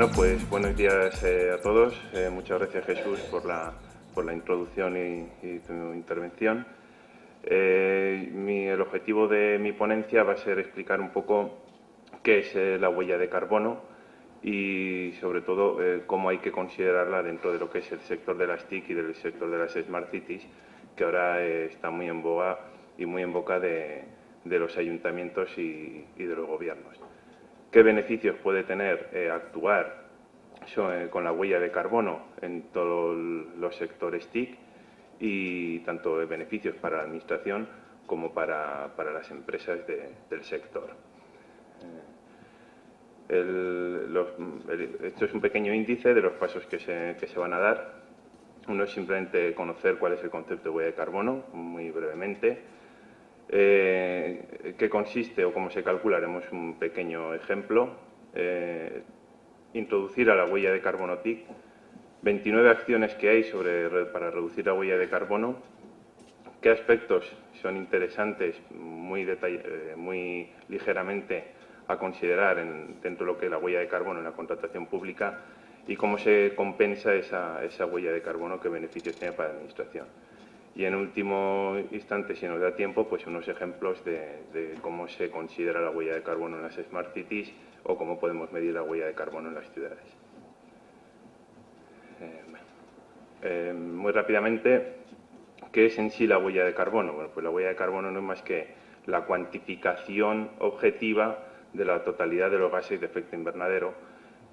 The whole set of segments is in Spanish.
Bueno, pues buenos días a todos. Muchas gracias, Jesús, por la introducción y tu intervención. El objetivo de mi ponencia va a ser explicar un poco qué es la huella de carbono y, sobre todo, cómo hay que considerarla dentro de lo que es el sector de las TIC y del sector de las Smart Cities, que ahora está muy en boga y muy en boca de los ayuntamientos y de los gobiernos. ¿Qué beneficios puede tener actuar con la huella de carbono en todos los sectores TIC y tanto beneficios para la Administración como para las empresas del sector? Esto es un pequeño índice de los pasos que se van a dar. Uno es simplemente conocer cuál es el concepto de huella de carbono, muy brevemente. ¿Qué consiste o cómo se calcula? Haremos un pequeño ejemplo. Introducir a la huella de carbono TIC 29 acciones que hay para reducir la huella de carbono. ¿Qué aspectos son interesantes muy ligeramente a considerar dentro de lo que es la huella de carbono en la contratación pública? Y cómo se compensa esa huella de carbono, qué beneficios tiene para la Administración. Y en último instante, si nos da tiempo, pues unos ejemplos de cómo se considera la huella de carbono en las Smart Cities o cómo podemos medir la huella de carbono en las ciudades. Muy rápidamente, ¿qué es en sí la huella de carbono? Bueno, pues la huella de carbono no es más que la cuantificación objetiva de la totalidad de los gases de efecto invernadero,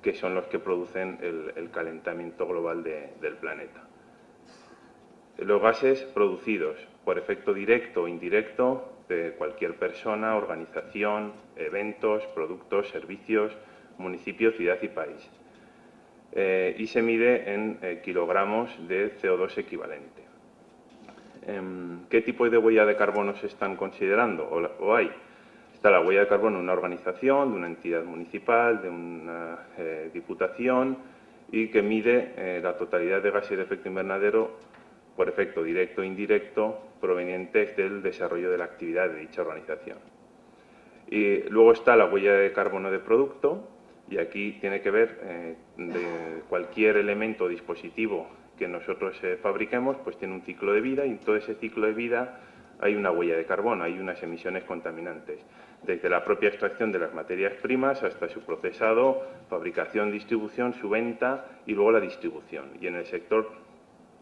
que son los que producen el calentamiento global del planeta. Los gases producidos por efecto directo o indirecto de cualquier persona, organización, eventos, productos, servicios, municipio, ciudad y país. Y se mide en kilogramos de CO2 equivalente. ¿Qué tipo de huella de carbono se están considerando o hay? Está la huella de carbono de una organización, de una entidad municipal, de una diputación y que mide la totalidad de gases de efecto invernadero por efecto directo e indirecto provenientes del desarrollo de la actividad de dicha organización. Y luego está la huella de carbono de producto, y aquí tiene que ver de cualquier elemento o dispositivo que nosotros fabriquemos, pues tiene un ciclo de vida y en todo ese ciclo de vida hay una huella de carbono, hay unas emisiones contaminantes, desde la propia extracción de las materias primas hasta su procesado, fabricación, distribución, su venta y luego la distribución. Y en el sector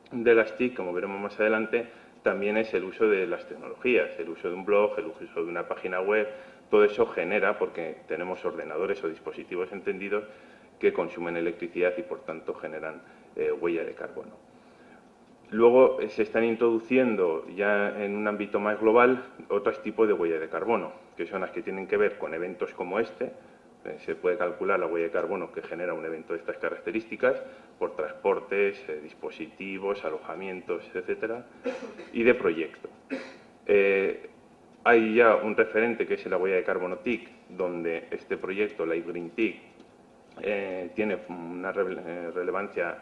de las TIC, como veremos más adelante, también es el uso de las tecnologías, el uso de un blog, el uso de una página web. Todo eso genera, porque tenemos ordenadores o dispositivos encendidos que consumen electricidad y por tanto generan huella de carbono. Luego se están introduciendo ya en un ámbito más global otros tipos de huella de carbono, que son las que tienen que ver con eventos como este. Se puede calcular la huella de carbono que genera un evento de estas características por transportes, dispositivos, alojamientos, etcétera, y de proyecto. Hay ya un referente que es la huella de carbono TIC, donde este proyecto, la Green TIC, tiene una relevancia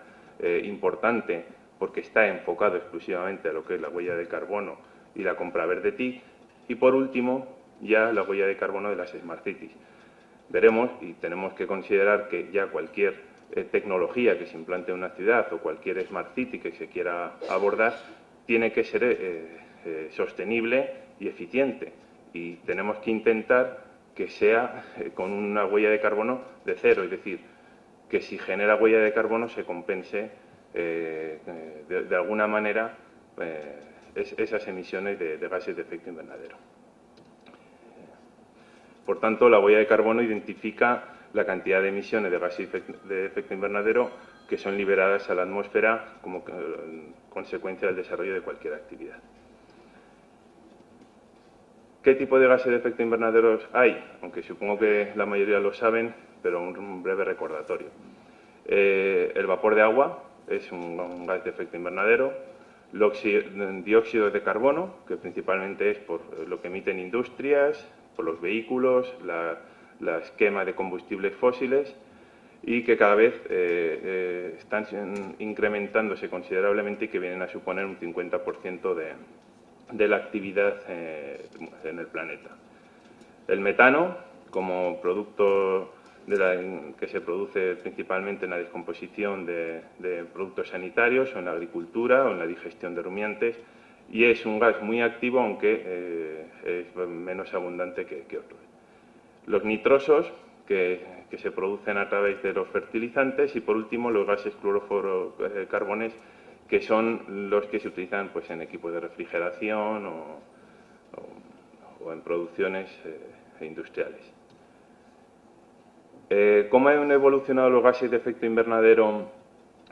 importante porque está enfocado exclusivamente a lo que es la huella de carbono y la compra verde TIC. Y por último, ya la huella de carbono de las Smart Cities. Veremos y tenemos que considerar que ya cualquier tecnología que se implante en una ciudad o cualquier Smart City que se quiera abordar tiene que ser sostenible y eficiente. Y tenemos que intentar que sea con una huella de carbono de cero, es decir, que si genera huella de carbono se compense de alguna manera esas emisiones de gases de efecto invernadero. Por tanto, la huella de carbono identifica la cantidad de emisiones de gases de efecto invernadero que son liberadas a la atmósfera como consecuencia del desarrollo de cualquier actividad. ¿Qué tipo de gases de efecto invernadero hay? Aunque supongo que la mayoría lo saben, pero un breve recordatorio. El vapor de agua es un gas de efecto invernadero. El dióxido de carbono, que principalmente es por lo que emiten industrias, por los vehículos, la quema de combustibles fósiles y que cada vez están incrementándose considerablemente y que vienen a suponer un 50% de la actividad en el planeta. El metano, como producto que se produce principalmente en la descomposición de productos sanitarios o en la agricultura o en la digestión de rumiantes, y es un gas muy activo, aunque es menos abundante que otros. Los nitrosos, que se producen a través de los fertilizantes, y por último los gases clorofluorocarbones, que son los que se utilizan pues, en equipos de refrigeración o en producciones industriales. ¿Cómo han evolucionado los gases de efecto invernadero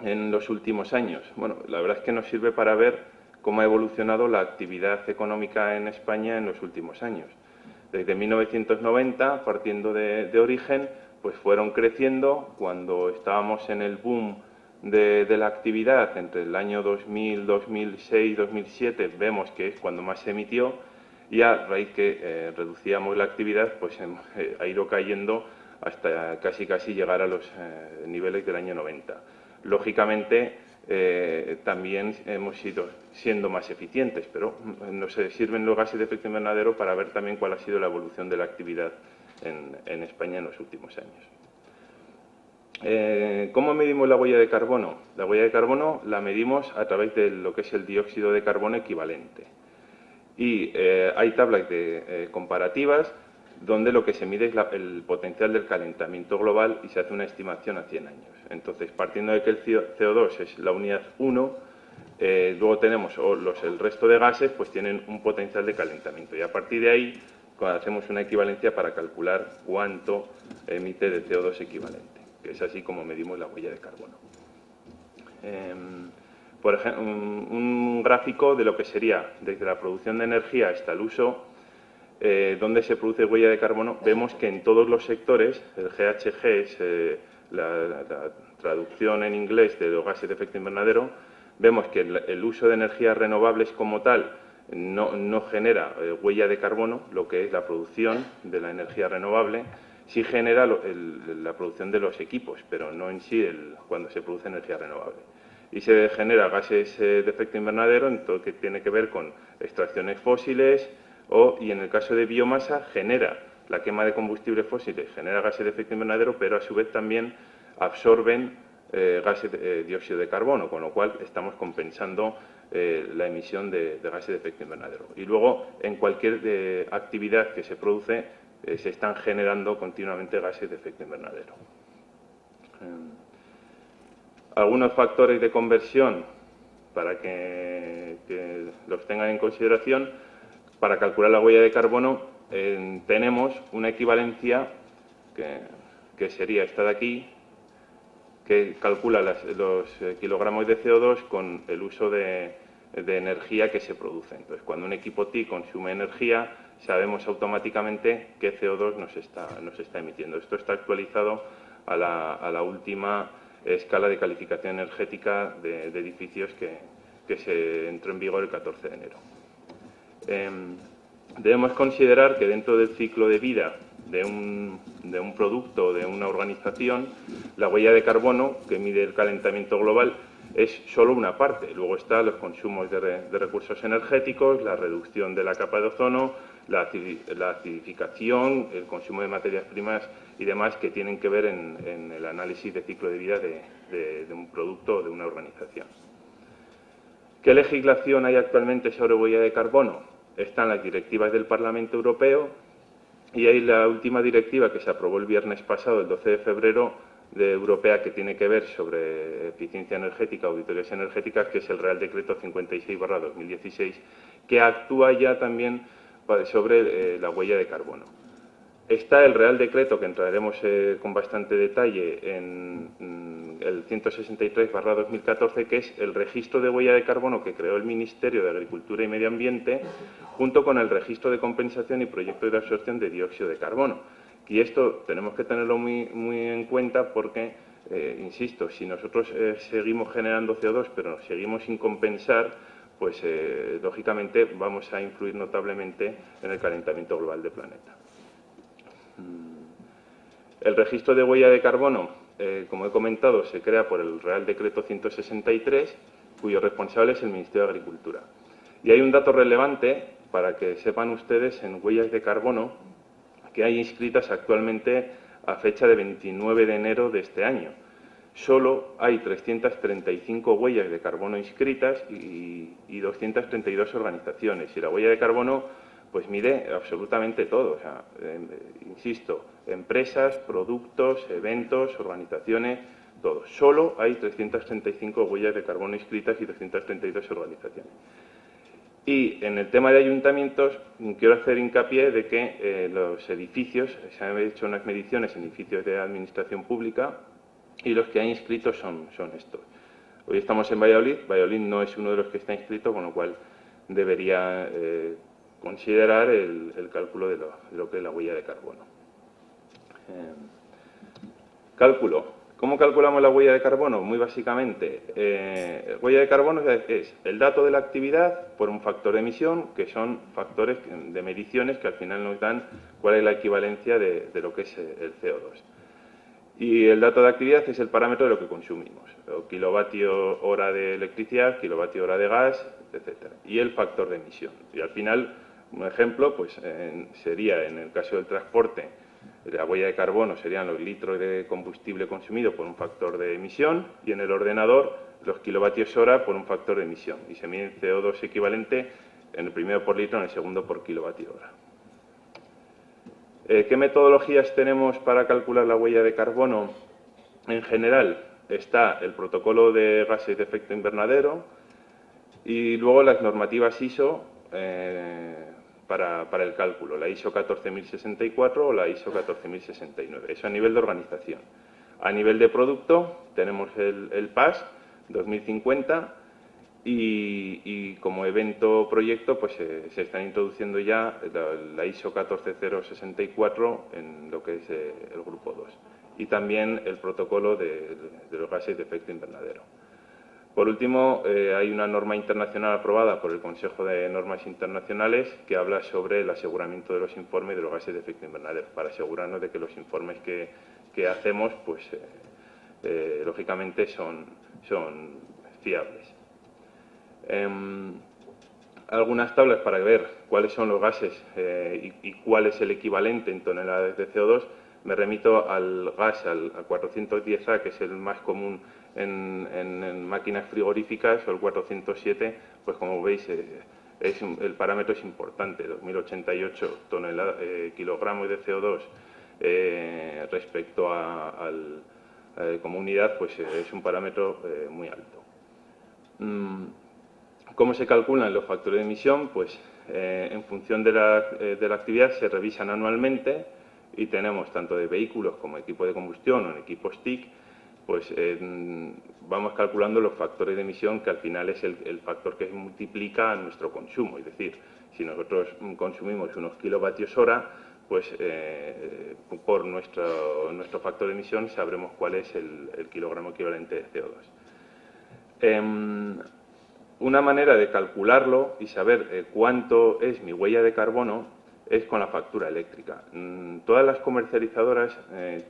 en los últimos años? Bueno, la verdad es que nos sirve para ver cómo ha evolucionado la actividad económica en España en los últimos años. Desde 1990, partiendo de origen, pues fueron creciendo. Cuando estábamos en el boom de la actividad, entre el año 2000, 2006, 2007, vemos que es cuando más se emitió, y a raíz que reducíamos la actividad, pues ha ido cayendo hasta casi llegar a los niveles del año 90. Lógicamente, también hemos ido siendo más eficientes, pero nos sirven los gases de efecto invernadero para ver también cuál ha sido la evolución de la actividad en España en los últimos años. ¿Cómo medimos la huella de carbono? La huella de carbono la medimos a través de lo que es el dióxido de carbono equivalente. Y hay tablas comparativas donde lo que se mide es el potencial del calentamiento global y se hace una estimación a 100 años. Entonces, partiendo de que el CO2 es la unidad 1, luego tenemos el resto de gases, pues tienen un potencial de calentamiento. Y a partir de ahí, hacemos una equivalencia para calcular cuánto emite de CO2 equivalente, que es así como medimos la huella de carbono. Por ejemplo, un gráfico de lo que sería desde la producción de energía hasta el uso, donde se produce huella de carbono. Vemos que en todos los sectores, el GHG es la traducción en inglés de los gases de efecto invernadero, vemos que el uso de energías renovables como tal no genera huella de carbono, lo que es la producción de la energía renovable. Sí genera la producción de los equipos, pero no en sí cuando se produce energía renovable. Y se genera gases de efecto invernadero en todo lo que tiene que ver con extracciones fósiles, y en el caso de biomasa genera la quema de combustibles fósiles, genera gases de efecto invernadero, pero a su vez también absorben gases de dióxido de carbono, con lo cual estamos compensando la emisión de gases de efecto invernadero. Y luego, en cualquier actividad que se produce, se están generando continuamente gases de efecto invernadero. Algunos factores de conversión para que los tengan en consideración. Para calcular la huella de carbono tenemos una equivalencia que sería esta de aquí, que calcula los kilogramos de CO2 con el uso de energía que se produce. Entonces, cuando un equipo TIC consume energía, sabemos automáticamente qué CO2 nos está emitiendo. Esto está actualizado a la última escala de calificación energética de edificios que se entró en vigor el 14 de enero. Debemos considerar que dentro del ciclo de vida de un producto o de una organización, la huella de carbono, que mide el calentamiento global, es solo una parte. Luego están los consumos de recursos energéticos, la reducción de la capa de ozono, la acidificación, el consumo de materias primas y demás que tienen que ver en el análisis de ciclo de vida de un producto o de una organización. ¿Qué legislación hay actualmente sobre huella de carbono? Están las directivas del Parlamento Europeo y hay la última directiva que se aprobó el viernes pasado, el 12 de febrero, europea, que tiene que ver sobre eficiencia energética, auditorías energéticas, que es el Real Decreto 56/2016, que actúa ya también sobre la huella de carbono. Está el Real Decreto, que entraremos con bastante detalle, en el 163/2014, que es el registro de huella de carbono que creó el Ministerio de Agricultura y Medio Ambiente, junto con el registro de compensación y proyecto de absorción de dióxido de carbono. Y esto tenemos que tenerlo muy en cuenta porque, insisto, si nosotros seguimos generando CO2 pero seguimos sin compensar, pues lógicamente vamos a influir notablemente en el calentamiento global del planeta. El registro de huella de carbono, como he comentado, se crea por el Real Decreto 163, cuyo responsable es el Ministerio de Agricultura. Y hay un dato relevante para que sepan ustedes: en huellas de carbono que hay inscritas actualmente a fecha de 29 de enero de este año. Solo hay 335 huellas de carbono inscritas y 232 organizaciones. Y la huella de carbono pues mide absolutamente todo. O sea, insisto, empresas, productos, eventos, organizaciones, todo. Solo hay 335 huellas de carbono inscritas y 232 organizaciones. Y en el tema de ayuntamientos, quiero hacer hincapié de que los edificios, se han hecho unas mediciones en edificios de administración pública y los que hay inscritos son estos. Hoy estamos en Valladolid, Valladolid no es uno de los que está inscrito, con lo cual debería considerar el cálculo de lo que es la huella de carbono. Cálculo. ¿Cómo calculamos la huella de carbono? Muy básicamente, huella de carbono es el dato de la actividad por un factor de emisión, que son factores de mediciones que al final nos dan cuál es la equivalencia de lo que es el CO2. Y el dato de actividad es el parámetro de lo que consumimos, o kilovatio hora de electricidad, kilovatio hora de gas, etcétera. Y el factor de emisión. Y al final, un ejemplo pues sería, en el caso del transporte, la huella de carbono serían los litros de combustible consumido por un factor de emisión y en el ordenador los kilovatios hora por un factor de emisión. Y se mide CO2 equivalente en el primero por litro, en el segundo por kilovatio hora. ¿Qué metodologías tenemos para calcular la huella de carbono? En general está el protocolo de gases de efecto invernadero y luego las normativas ISO para el cálculo, la ISO 14064 o la ISO 14069. Eso a nivel de organización. A nivel de producto tenemos el PAS 2050 y como evento proyecto pues se están introduciendo ya la ISO 14064 en lo que es el grupo 2 y también el protocolo de los gases de efecto invernadero. Por último, hay una norma internacional aprobada por el Consejo de Normas Internacionales que habla sobre el aseguramiento de los informes de los gases de efecto invernadero, para asegurarnos de que los informes que hacemos, pues, lógicamente, son fiables. Algunas tablas para ver cuáles son los gases y cuál es el equivalente en toneladas de CO2. Me remito al gas, al 410A, que es el más común en máquinas frigoríficas, o el 407, pues como veis, el parámetro es importante, 2088 kilogramos de CO2 respecto como unidad, pues es un parámetro muy alto. ¿Cómo se calculan los factores de emisión? Pues en función de la actividad se revisan anualmente y tenemos tanto de vehículos como equipo de combustión o en equipos TIC, pues vamos calculando los factores de emisión, que al final es el factor que multiplica nuestro consumo. Es decir, si nosotros consumimos unos kilovatios hora, pues por nuestro factor de emisión sabremos cuál es el kilogramo equivalente de CO2. Una manera de calcularlo y saber cuánto es mi huella de carbono es con la factura eléctrica. Todas las comercializadoras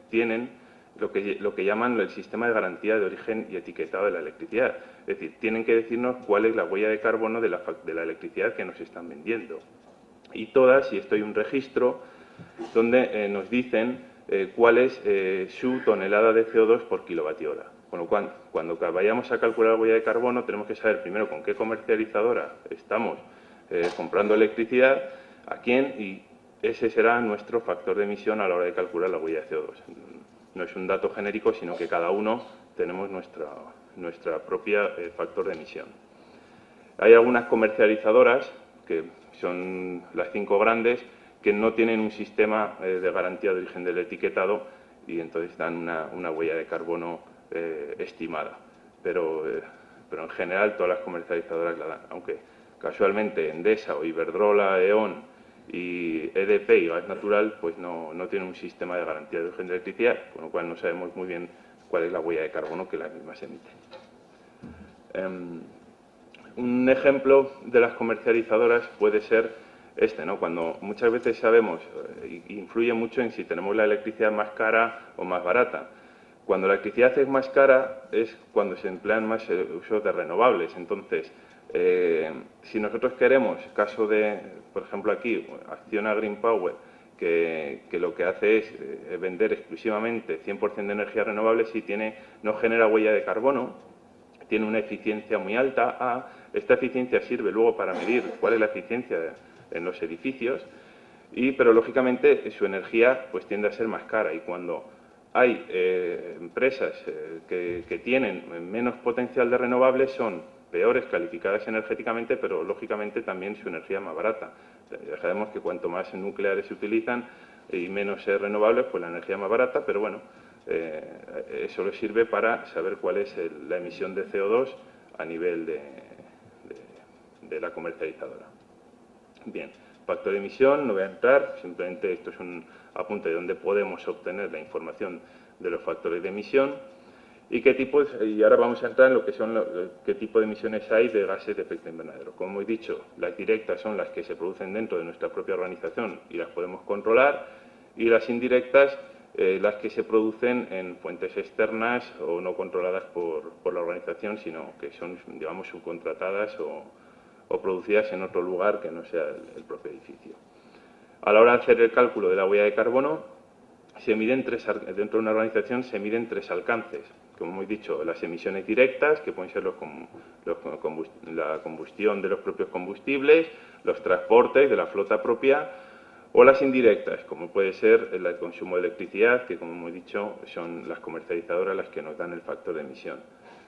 tienen lo que llaman el sistema de garantía de origen y etiquetado de la electricidad. Es decir, tienen que decirnos cuál es la huella de carbono de la electricidad que nos están vendiendo. Y todas, y esto hay un registro donde nos dicen cuál es su tonelada de CO2 por kilovatio hora. Con lo cual, cuando vayamos a calcular la huella de carbono, tenemos que saber primero con qué comercializadora estamos comprando electricidad, a quién, y ese será nuestro factor de emisión a la hora de calcular la huella de CO2. No es un dato genérico, sino que cada uno tenemos nuestra propia factor de emisión. Hay algunas comercializadoras, que son las 5 grandes, que no tienen un sistema de garantía de origen del etiquetado y entonces dan una huella de carbono estimada, pero en general todas las comercializadoras la dan, aunque casualmente Endesa o Iberdrola, E.ON y EDP y Gas Natural pues no tienen un sistema de garantía de origen de electricidad, con lo cual no sabemos muy bien cuál es la huella de carbono que las mismas emiten. Un ejemplo de las comercializadoras puede ser ¿no? Cuando muchas veces sabemos, influye mucho en si tenemos la electricidad más cara o más barata. Cuando la electricidad es más cara es cuando se emplean más usos de renovables. Entonces, si nosotros queremos, caso de, por ejemplo aquí, Acciona Green Power, que lo que hace es vender exclusivamente 100% de energías renovables y no genera huella de carbono, tiene una eficiencia muy alta. Esta eficiencia sirve luego para medir cuál es la eficiencia en los edificios, pero lógicamente su energía pues tiende a ser más cara, y cuando hay empresas que tienen menos potencial de renovables son peores calificadas energéticamente, pero lógicamente también su energía es más barata. Ya sabemos que cuanto más nucleares se utilizan y menos renovables, pues la energía es más barata, pero bueno, eso le sirve para saber cuál es la emisión de CO2 a nivel de la comercializadora. Bien, factor de emisión, no voy a entrar, simplemente esto es un apunte de donde podemos obtener la información de los factores de emisión. Y ahora vamos a entrar en lo que son qué tipo de emisiones hay de gases de efecto invernadero. Como he dicho, las directas son las que se producen dentro de nuestra propia organización y las podemos controlar, y las indirectas las que se producen en fuentes externas o no controladas por la organización, sino que son, digamos, subcontratadas o producidas en otro lugar que no sea el propio edificio. A la hora de hacer el cálculo de la huella de carbono, dentro de una organización se miden tres alcances. Como hemos dicho, las emisiones directas, que pueden ser la combustión de los propios combustibles, los transportes de la flota propia, o las indirectas, como puede ser el consumo de electricidad, que como hemos dicho son las comercializadoras las que nos dan el factor de emisión.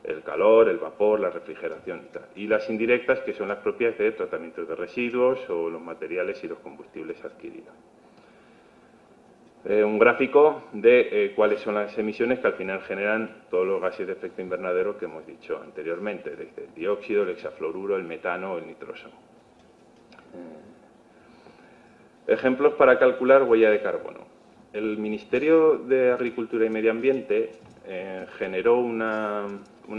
El calor, el vapor, la refrigeración y tal. Y las indirectas, que son las propias de tratamientos de residuos o los materiales y los combustibles adquiridos. Un gráfico de cuáles son las emisiones que al final generan todos los gases de efecto invernadero que hemos dicho anteriormente, desde el dióxido, el hexafluoruro, el metano o el nitroso. Ejemplos para calcular huella de carbono. El Ministerio de Agricultura y Medio Ambiente generó una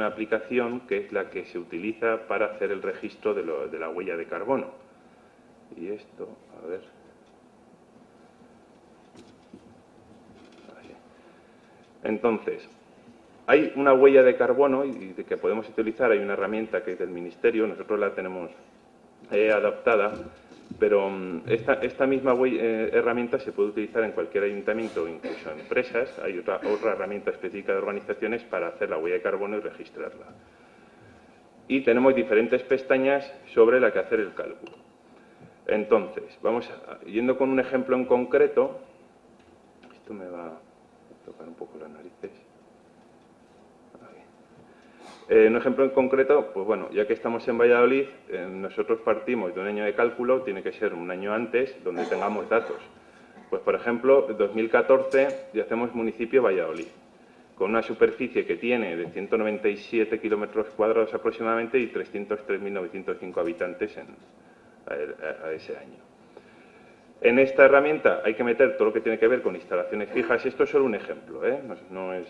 aplicación que es la que se utiliza para hacer el registro de la huella de carbono. Y esto, a ver. Entonces, hay una huella de carbono que podemos utilizar, hay una herramienta que es del Ministerio, nosotros la tenemos adaptada, pero esta misma herramienta se puede utilizar en cualquier ayuntamiento o incluso en empresas. Hay otra herramienta específica de organizaciones para hacer la huella de carbono y registrarla. Y tenemos diferentes pestañas sobre la que hacer el cálculo. Entonces, yendo con un ejemplo en concreto, esto me va a tocar un poco las narices. Un ejemplo en concreto, pues bueno, ya que estamos en Valladolid, nosotros partimos de un año de cálculo, tiene que ser un año antes, donde tengamos datos. Pues, por ejemplo, en 2014 ya hacemos municipio Valladolid, con una superficie que tiene de 197 kilómetros cuadrados aproximadamente y 303.905 habitantes a ese año. En esta herramienta hay que meter todo lo que tiene que ver con instalaciones fijas. Esto es solo un ejemplo, no es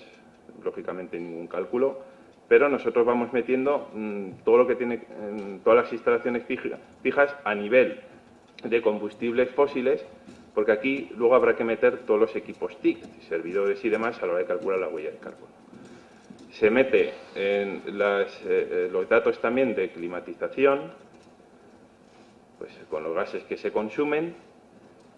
lógicamente ningún cálculo, pero nosotros vamos metiendo todo lo que todas las instalaciones fijas a nivel de combustibles fósiles, porque aquí luego habrá que meter todos los equipos TIC, servidores y demás, a la hora de calcular la huella de carbono. Se mete en los datos también de climatización, pues con los gases que se consumen,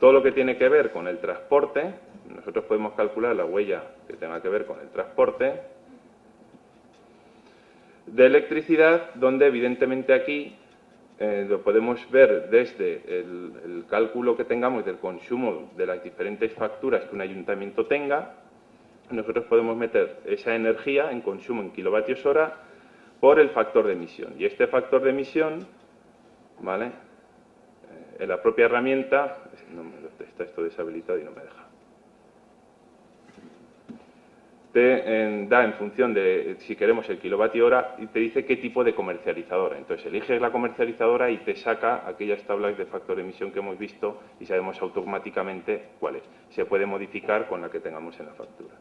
todo lo que tiene que ver con el transporte. Nosotros podemos calcular la huella que tenga que ver con el transporte de electricidad, donde evidentemente aquí lo podemos ver desde el cálculo que tengamos del consumo de las diferentes facturas que un ayuntamiento tenga. Nosotros podemos meter esa energía en consumo en kilovatios hora por el factor de emisión. Y este factor de emisión, ¿vale?, en la propia herramienta, está esto deshabilitado y no me deja. Te da en función de si queremos el kilovatio hora y te dice qué tipo de comercializadora. Entonces eliges la comercializadora y te saca aquellas tablas de factor de emisión que hemos visto y sabemos automáticamente cuál es. Se puede modificar con la que tengamos en la factura.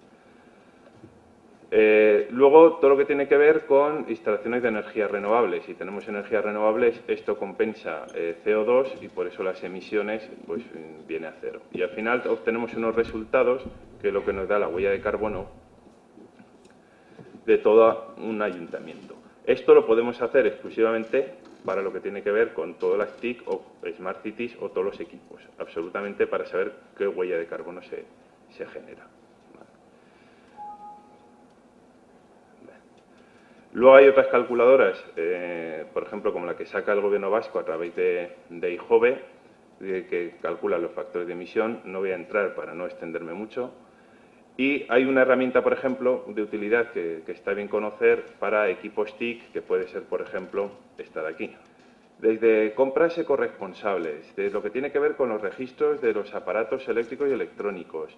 Luego, todo lo que tiene que ver con instalaciones de energías renovables. Si tenemos energías renovables, esto compensa CO2 y por eso las emisiones pues viene a cero. Y al final obtenemos unos resultados que es lo que nos da la huella de carbono de todo un ayuntamiento. Esto lo podemos hacer exclusivamente para lo que tiene que ver con todas las TIC o Smart Cities o todos los equipos, absolutamente para saber qué huella de carbono se genera. Luego hay otras calculadoras, por ejemplo, como la que saca el Gobierno vasco a través de IJOVE, que calcula los factores de emisión. No voy a entrar para no extenderme mucho. Y hay una herramienta, por ejemplo, de utilidad que está bien conocer para equipos TIC, que puede ser, por ejemplo, esta de aquí. Desde compras ecorresponsables, de lo que tiene que ver con los registros de los aparatos eléctricos y electrónicos,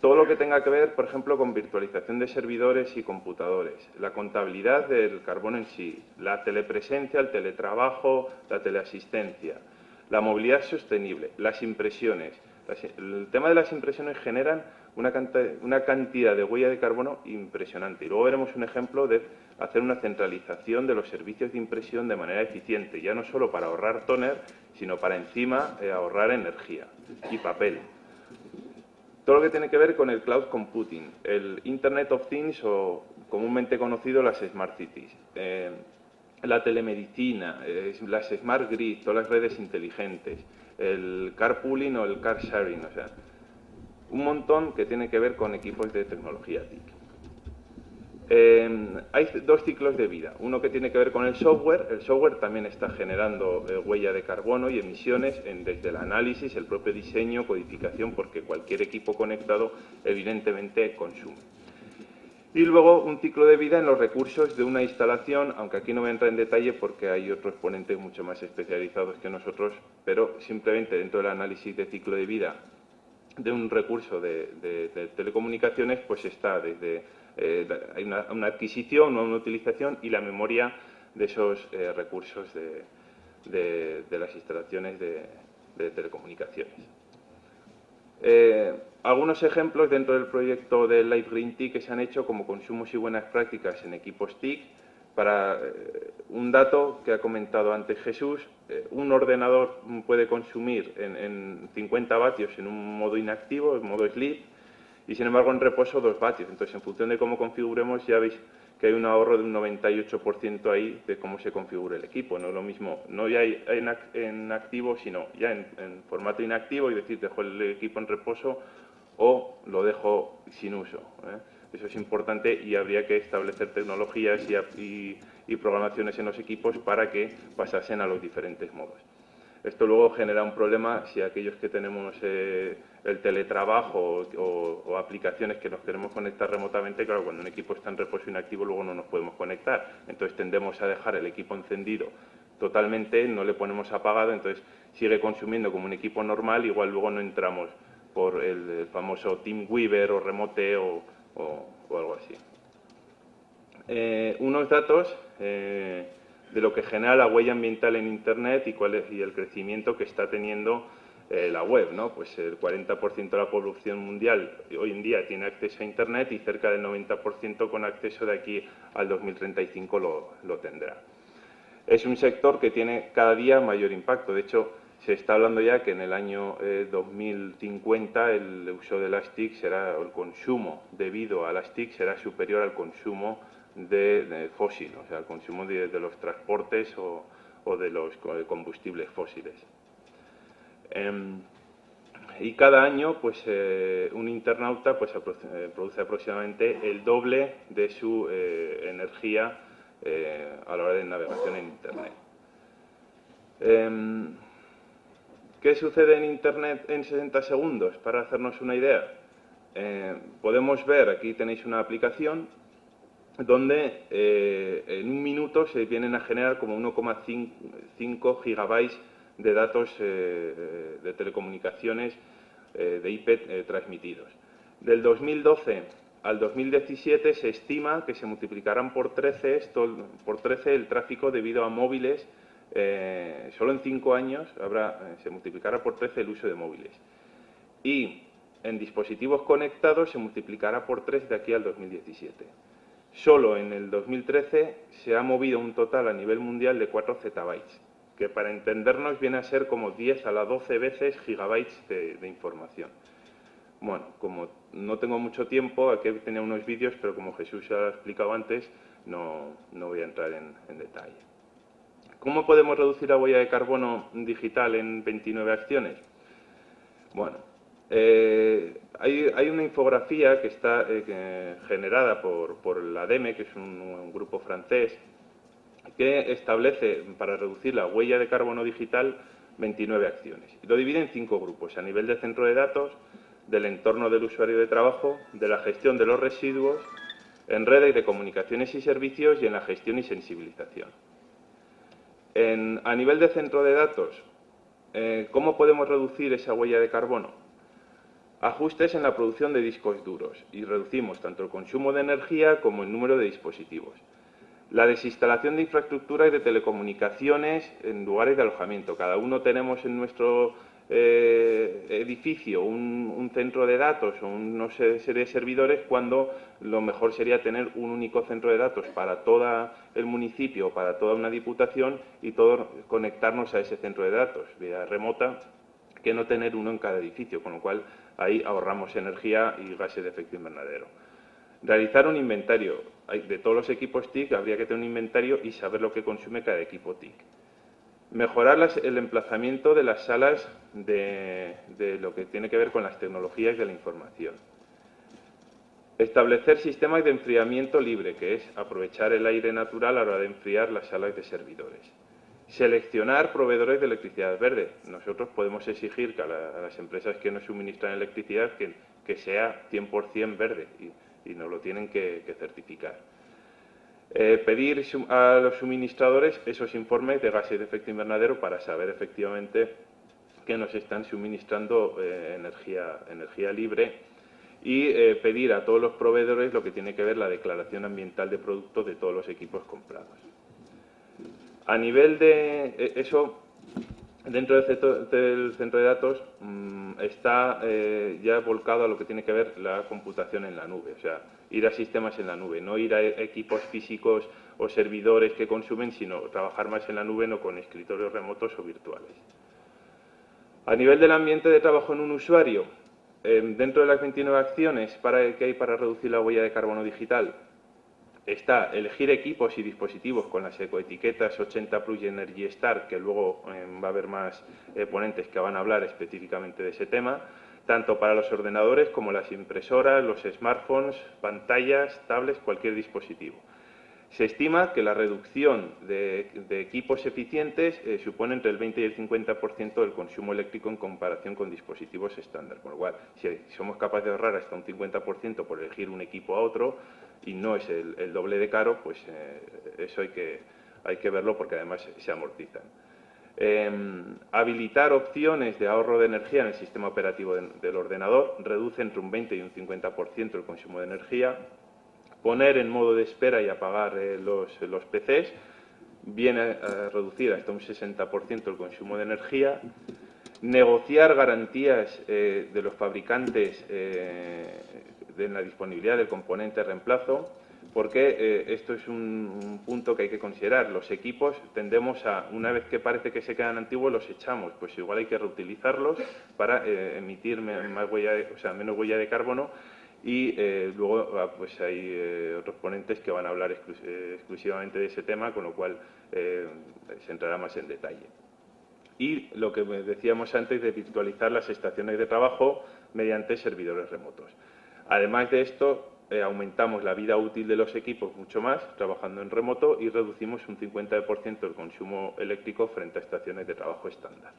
todo lo que tenga que ver, por ejemplo, con virtualización de servidores y computadores, la contabilidad del carbono en sí, la telepresencia, el teletrabajo, la teleasistencia, la movilidad sostenible, las impresiones. El tema de las impresiones generan una cantidad de huella de carbono impresionante. Y luego veremos un ejemplo de hacer una centralización de los servicios de impresión de manera eficiente, ya no solo para ahorrar tóner, sino para encima ahorrar energía y papel. Todo lo que tiene que ver con el cloud computing, el Internet of Things o comúnmente conocido las Smart Cities, la telemedicina, las Smart Grid, todas las redes inteligentes, el carpooling o el car sharing, o sea, un montón que tiene que ver con equipos de tecnología TIC. Hay dos ciclos de vida, uno que tiene que ver con el software también está generando huella de carbono y emisiones desde el análisis, el propio diseño, codificación, porque cualquier equipo conectado evidentemente consume. Y luego un ciclo de vida en los recursos de una instalación, aunque aquí no voy a entrar en detalle porque hay otros ponentes mucho más especializados que nosotros, pero simplemente dentro del análisis de ciclo de vida de un recurso de telecomunicaciones, pues está desde hay una adquisición o una utilización y la memoria de esos recursos de las instalaciones de telecomunicaciones. Algunos ejemplos dentro del proyecto de Live Green TIC que se han hecho como consumos y buenas prácticas en equipos TIC. Para un dato que ha comentado antes Jesús, un ordenador puede consumir en 50 vatios en un modo inactivo, en modo sleep, y sin embargo en reposo 2 vatios. Entonces, en función de cómo configuremos, ya veis que hay un ahorro de un 98% ahí de cómo se configure el equipo. No es lo mismo, no ya en activo, sino ya en formato inactivo, y decir, dejo el equipo en reposo o lo dejo sin uso. Eso es importante y habría que establecer tecnologías y programaciones en los equipos para que pasasen a los diferentes modos. Esto luego genera un problema si aquellos que tenemos el teletrabajo o aplicaciones que nos queremos conectar remotamente, claro, cuando un equipo está en reposo inactivo luego no nos podemos conectar. Entonces tendemos a dejar el equipo encendido totalmente, no le ponemos apagado, entonces sigue consumiendo como un equipo normal, igual luego no entramos por el famoso TeamWeaver o Remote o algo así. Unos datos de lo que genera la huella ambiental en Internet y el crecimiento que está teniendo la web, ¿no? Pues el 40% de la población mundial hoy en día tiene acceso a Internet y cerca del 90% con acceso de aquí al 2035 lo tendrá. Es un sector que tiene cada día mayor impacto. De hecho, se está hablando ya que en el año 2050 el uso de las TIC será, el consumo debido a las TIC será superior al consumo de fósil, o sea, el consumo de los transportes o de los combustibles fósiles. Y cada año, pues, un internauta pues, produce aproximadamente el doble de su energía a la hora de navegación en Internet. ¿Qué sucede en Internet en 60 segundos? Para hacernos una idea, podemos ver, aquí tenéis una aplicación donde en un minuto se vienen a generar como 1,5 gigabytes de datos de telecomunicaciones de IP transmitidos. Del 2012 al 2017 se estima que se multiplicarán por 13 el tráfico debido a móviles. Solo en 5 años se multiplicará por 13 el uso de móviles. Y en dispositivos conectados se multiplicará por 3 de aquí al 2017. Solo en el 2013 se ha movido un total a nivel mundial de 4 zettabytes, que para entendernos viene a ser como 10 a la 12 veces gigabytes de información. Bueno, como no tengo mucho tiempo, aquí tenía unos vídeos, pero como Jesús ya lo ha explicado antes, no voy a entrar en detalle. ¿Cómo podemos reducir la huella de carbono digital en 29 acciones? Bueno, hay una infografía que está generada por la DEME, que es un grupo francés, que establece para reducir la huella de carbono digital 29 acciones. Y lo divide en 5 grupos, a nivel de centro de datos, del entorno del usuario de trabajo, de la gestión de los residuos, en redes de comunicaciones y servicios y en la gestión y sensibilización. A nivel de centro de datos, ¿cómo podemos reducir esa huella de carbono? Ajustes en la producción de discos duros y reducimos tanto el consumo de energía como el número de dispositivos. La desinstalación de infraestructuras de telecomunicaciones en lugares de alojamiento. Cada uno tenemos en nuestro edificio un centro de datos o una serie de servidores, cuando lo mejor sería tener un único centro de datos para todo el municipio, para toda una diputación, y todos conectarnos a ese centro de datos vía remota, que no tener uno en cada edificio, con lo cual ahí ahorramos energía y gases de efecto invernadero. Realizar un inventario de todos los equipos TIC. Habría que tener un inventario y saber lo que consume cada equipo TIC. Mejorar el emplazamiento de las salas de lo que tiene que ver con las tecnologías de la información. Establecer sistemas de enfriamiento libre, que es aprovechar el aire natural a la hora de enfriar las salas de servidores. Seleccionar proveedores de electricidad verde. Nosotros podemos exigir que a las empresas que nos suministran electricidad que sea 100% verde, y nos lo tienen que certificar. Pedir a los suministradores esos informes de gases de efecto invernadero para saber efectivamente que nos están suministrando energía libre, y pedir a todos los proveedores lo que tiene que ver la declaración ambiental de productos de todos los equipos comprados. A nivel de eso, dentro del centro de datos está ya volcado a lo que tiene que ver la computación en la nube, o sea, ir a sistemas en la nube, no ir a equipos físicos o servidores que consumen, sino trabajar más en la nube, no con escritorios remotos o virtuales. A nivel del ambiente de trabajo en un usuario, dentro de las 29 acciones que hay para reducir la huella de carbono digital, está elegir equipos y dispositivos con las ecoetiquetas 80 Plus y Energy Star, que luego va a haber más ponentes que van a hablar específicamente de ese tema, tanto para los ordenadores como las impresoras, los smartphones, pantallas, tablets, cualquier dispositivo. Se estima que la reducción de equipos eficientes supone entre el 20 y el 50% del consumo eléctrico en comparación con dispositivos estándar. Con lo cual, si somos capaces de ahorrar hasta un 50% por elegir un equipo a otro, y no es el doble de caro, pues eso hay que verlo, porque además se amortizan. Habilitar opciones de ahorro de energía en el sistema operativo del ordenador reduce entre un 20 y un 50% el consumo de energía. Poner en modo de espera y apagar los PCs viene a reducir hasta un 60% el consumo de energía. Negociar garantías de los fabricantes de la disponibilidad del componente de reemplazo, porque esto es un punto que hay que considerar. Los equipos tendemos a, una vez que parece que se quedan antiguos, los echamos, pues igual hay que reutilizarlos para emitir menos huella de carbono. Y luego pues hay otros ponentes que van a hablar exclusivamente de ese tema, con lo cual se entrará más en detalle. Y lo que decíamos antes de virtualizar las estaciones de trabajo mediante servidores remotos. Además de esto, aumentamos la vida útil de los equipos mucho más trabajando en remoto, y reducimos un 50% el consumo eléctrico frente a estaciones de trabajo estándar.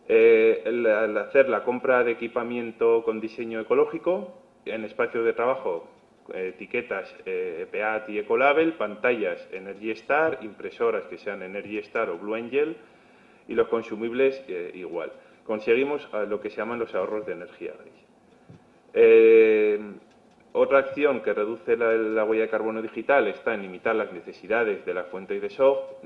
Al hacer la compra de equipamiento con diseño ecológico en espacios de trabajo, etiquetas EPAT y Ecolabel, pantallas Energy Star, impresoras que sean Energy Star o Blue Angel, y los consumibles igual. Conseguimos lo que se llaman los ahorros de energía gris. Otra acción que reduce la huella de carbono digital está en limitar las necesidades de las fuentes de software.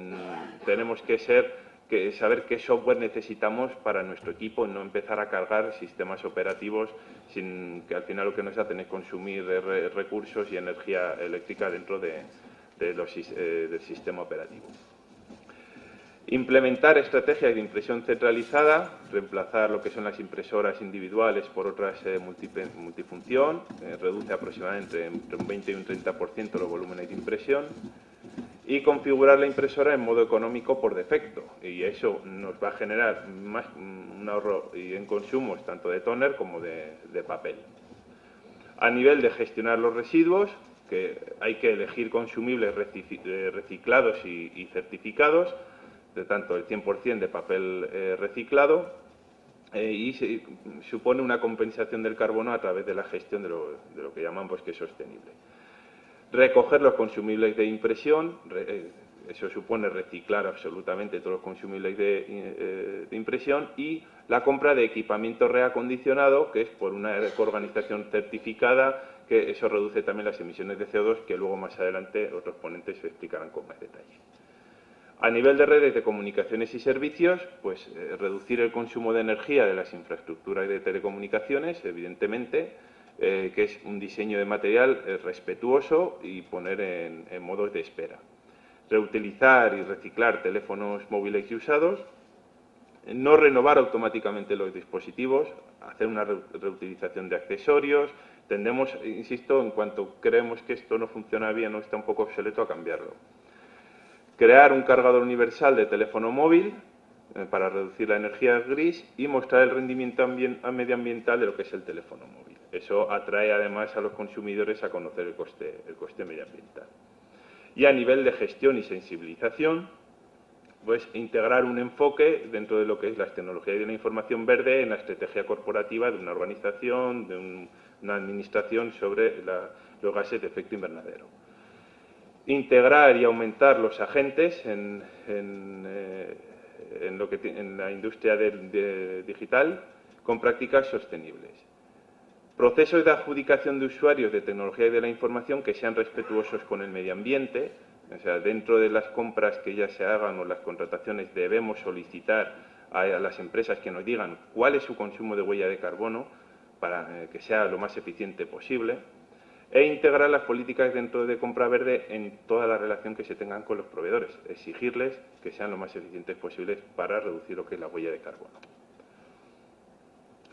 Tenemos que saber qué software necesitamos para nuestro equipo, no empezar a cargar sistemas operativos sin que al final lo que nos hacen es consumir recursos y energía eléctrica dentro del sistema operativo. Implementar estrategias de impresión centralizada, reemplazar lo que son las impresoras individuales por otras multifunción, reduce aproximadamente entre un 20 y un 30% los volúmenes de impresión. y configurar la impresora en modo económico por defecto. Y eso nos va a generar un ahorro en consumos tanto de tóner como de papel. A nivel de gestionar los residuos, que hay que elegir consumibles reciclados y certificados, de tanto el 100% de papel reciclado, y se supone una compensación del carbono a través de la gestión de lo que llamamos que es sostenible. Recoger los consumibles de impresión, eso supone reciclar absolutamente todos los consumibles de impresión, y la compra de equipamiento reacondicionado, que es por una organización certificada, que eso reduce también las emisiones de CO2, que luego más adelante otros ponentes explicarán con más detalle. A nivel de redes de comunicaciones y servicios, pues reducir el consumo de energía de las infraestructuras de telecomunicaciones, evidentemente, que es un diseño de material respetuoso y poner en modos de espera. Reutilizar y reciclar teléfonos móviles y usados, no renovar automáticamente los dispositivos, hacer una reutilización de accesorios. Tendemos, insisto, en cuanto creemos que esto no funciona bien o está un poco obsoleto, a cambiarlo. Crear un cargador universal de teléfono móvil para reducir la energía gris y mostrar el rendimiento medioambiental de lo que es el teléfono móvil. Eso atrae además a los consumidores a conocer el coste medioambiental. Y a nivel de gestión y sensibilización, pues integrar un enfoque dentro de lo que es las tecnologías de la información verde en la estrategia corporativa de una organización, de una administración sobre los gases de efecto invernadero. Integrar y aumentar los agentes en la industria digital con prácticas sostenibles. Procesos de adjudicación de usuarios de tecnología de la información que sean respetuosos con el medio ambiente. O sea, dentro de las compras que ya se hagan o las contrataciones debemos solicitar a las empresas que nos digan cuál es su consumo de huella de carbono para que sea lo más eficiente posible. E integrar las políticas dentro de compra verde en toda la relación que se tengan con los proveedores, exigirles que sean lo más eficientes posibles para reducir lo que es la huella de carbono.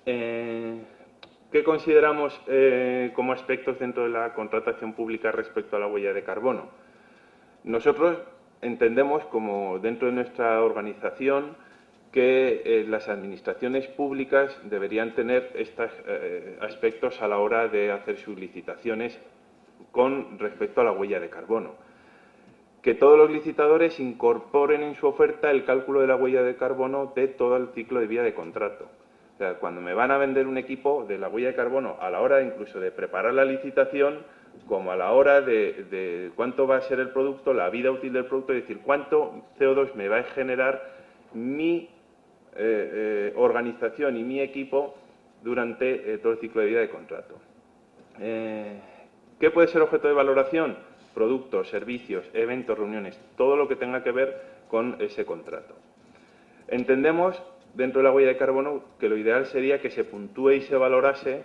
¿Qué consideramos como aspectos dentro de la contratación pública respecto a la huella de carbono? Nosotros entendemos, como dentro de nuestra organización, que las administraciones públicas deberían tener estos aspectos a la hora de hacer sus licitaciones con respecto a la huella de carbono. Que todos los licitadores incorporen en su oferta el cálculo de la huella de carbono de todo el ciclo de vida de contrato. O sea, cuando me van a vender un equipo, de la huella de carbono a la hora incluso de preparar la licitación, como a la hora de cuánto va a ser el producto, la vida útil del producto, es decir, cuánto CO2 me va a generar mi organización y mi equipo durante todo el ciclo de vida de contrato. ¿Qué puede ser objeto de valoración? Productos, servicios, eventos, reuniones, todo lo que tenga que ver con ese contrato. Entendemos, dentro de la huella de carbono, que lo ideal sería que se puntúe y se valorase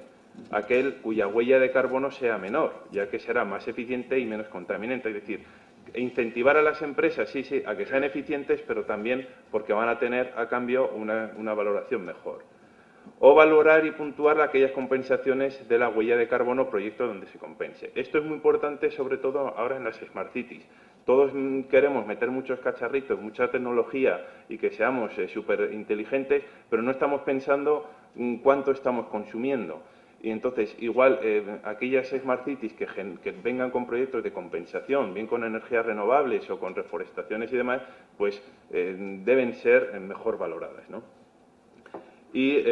aquel cuya huella de carbono sea menor, ya que será más eficiente y menos contaminante. Es decir, incentivar a las empresas, sí, a que sean eficientes, pero también porque van a tener a cambio una valoración mejor. O valorar y puntuar aquellas compensaciones de la huella de carbono, proyectos donde se compense. Esto es muy importante, sobre todo ahora en las Smart Cities. Todos queremos meter muchos cacharritos, mucha tecnología y que seamos súper inteligentes, pero no estamos pensando cuánto estamos consumiendo. Y entonces, igual, aquellas Smart Cities que vengan con proyectos de compensación, bien con energías renovables o con reforestaciones y demás, pues deben ser mejor valoradas, ¿no? Y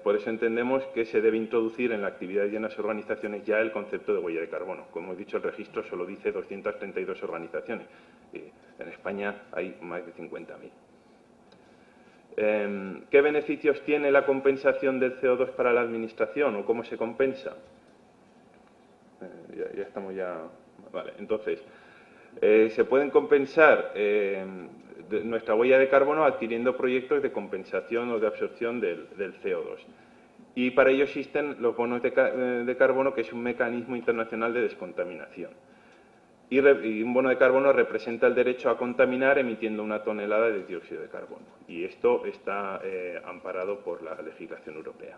por eso entendemos que se debe introducir en la actividad y en las organizaciones ya el concepto de huella de carbono. Como he dicho, el registro solo dice 232 organizaciones. En España hay más de 50.000. ¿Qué beneficios tiene la compensación del CO2 para la administración o cómo se compensa? Ya estamos ya... Vale, entonces, se pueden compensar nuestra huella de carbono adquiriendo proyectos de compensación o de absorción del CO2. Y para ello existen los bonos de carbono, que es un mecanismo internacional de descontaminación. Y un bono de carbono representa el derecho a contaminar emitiendo 1 tonelada de dióxido de carbono. Y esto está amparado por la legislación europea.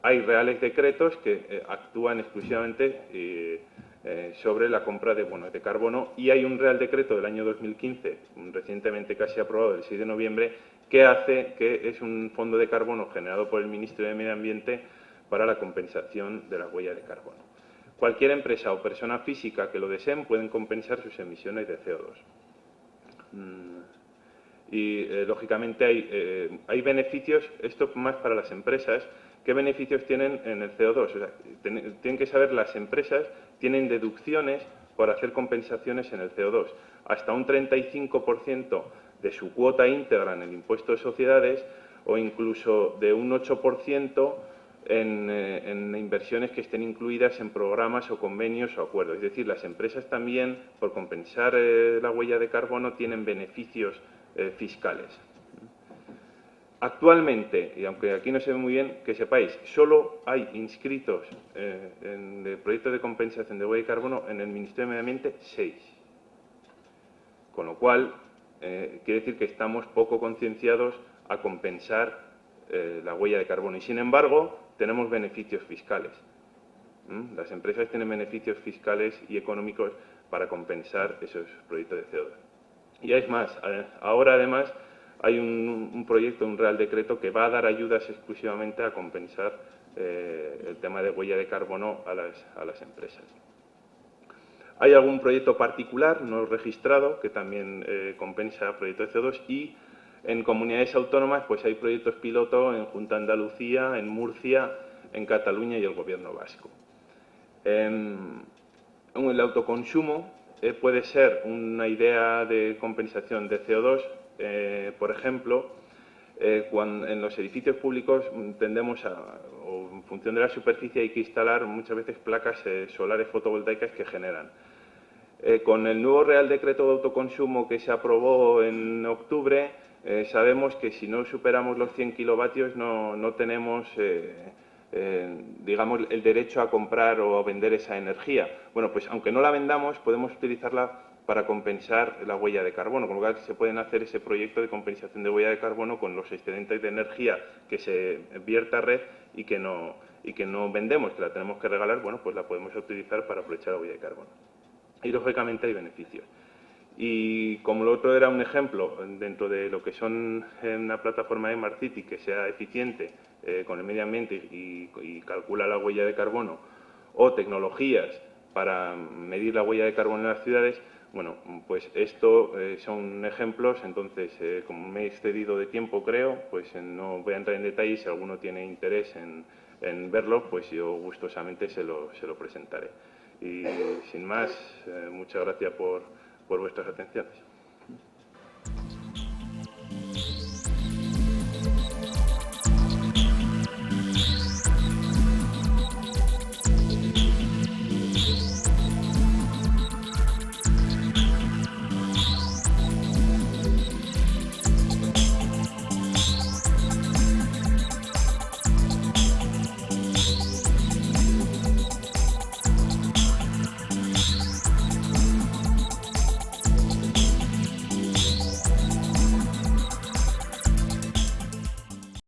Hay reales decretos que actúan exclusivamente sobre la compra de bonos de carbono, y hay un Real Decreto del año 2015, recientemente casi aprobado, el 6 de noviembre, que hace que es un fondo de carbono generado por el Ministerio de Medio Ambiente para la compensación de la huella de carbono. Cualquier empresa o persona física que lo deseen pueden compensar sus emisiones de CO2. Y, lógicamente, hay beneficios, esto más para las empresas. ¿Qué beneficios tienen en el CO2? O sea, tienen que saber, las empresas tienen deducciones por hacer compensaciones en el CO2. Hasta un 35% de su cuota íntegra en el impuesto de sociedades, o incluso de un 8% en inversiones que estén incluidas en programas o convenios o acuerdos. Es decir, las empresas también, por compensar la huella de carbono, tienen beneficios fiscales. Actualmente, y aunque aquí no se ve muy bien, que sepáis, solo hay inscritos en el proyecto de compensación de huella de carbono en el Ministerio de Medio Ambiente 6. Con lo cual, quiere decir que estamos poco concienciados a compensar la huella de carbono. Y, sin embargo, tenemos beneficios fiscales. Las empresas tienen beneficios fiscales y económicos para compensar esos proyectos de CO2. Y es más, ahora además hay un proyecto, un Real Decreto, que va a dar ayudas exclusivamente a compensar el tema de huella de carbono a las empresas. Hay algún proyecto particular no registrado que también compensa proyectos de CO2, y en comunidades autónomas pues hay proyectos piloto en Junta de Andalucía, en Murcia, en Cataluña y el Gobierno vasco. El autoconsumo puede ser una idea de compensación de CO2. Por ejemplo, cuando en los edificios públicos tendemos o en función de la superficie, hay que instalar muchas veces placas solares fotovoltaicas que generan. Con el nuevo Real Decreto de autoconsumo que se aprobó en octubre, sabemos que si no superamos los 100 kilovatios no tenemos, digamos, el derecho a comprar o a vender esa energía. Bueno, pues aunque no la vendamos, podemos utilizarla para compensar la huella de carbono, con lo cual se pueden hacer ese proyecto de compensación de huella de carbono con los excedentes de energía que se vierta a red y que no vendemos, que la tenemos que regalar. Bueno, pues la podemos utilizar para aprovechar la huella de carbono. Y, lógicamente, hay beneficios. Y como lo otro era un ejemplo, dentro de lo que son una plataforma de Smart City que sea eficiente con el medio ambiente y calcula la huella de carbono, o tecnologías para medir la huella de carbono en las ciudades, bueno, pues esto son ejemplos. Entonces, como me he excedido de tiempo, creo, pues no voy a entrar en detalles. Si alguno tiene interés en verlo, pues yo gustosamente se lo presentaré. Y, sin más, muchas gracias por vuestras atenciones.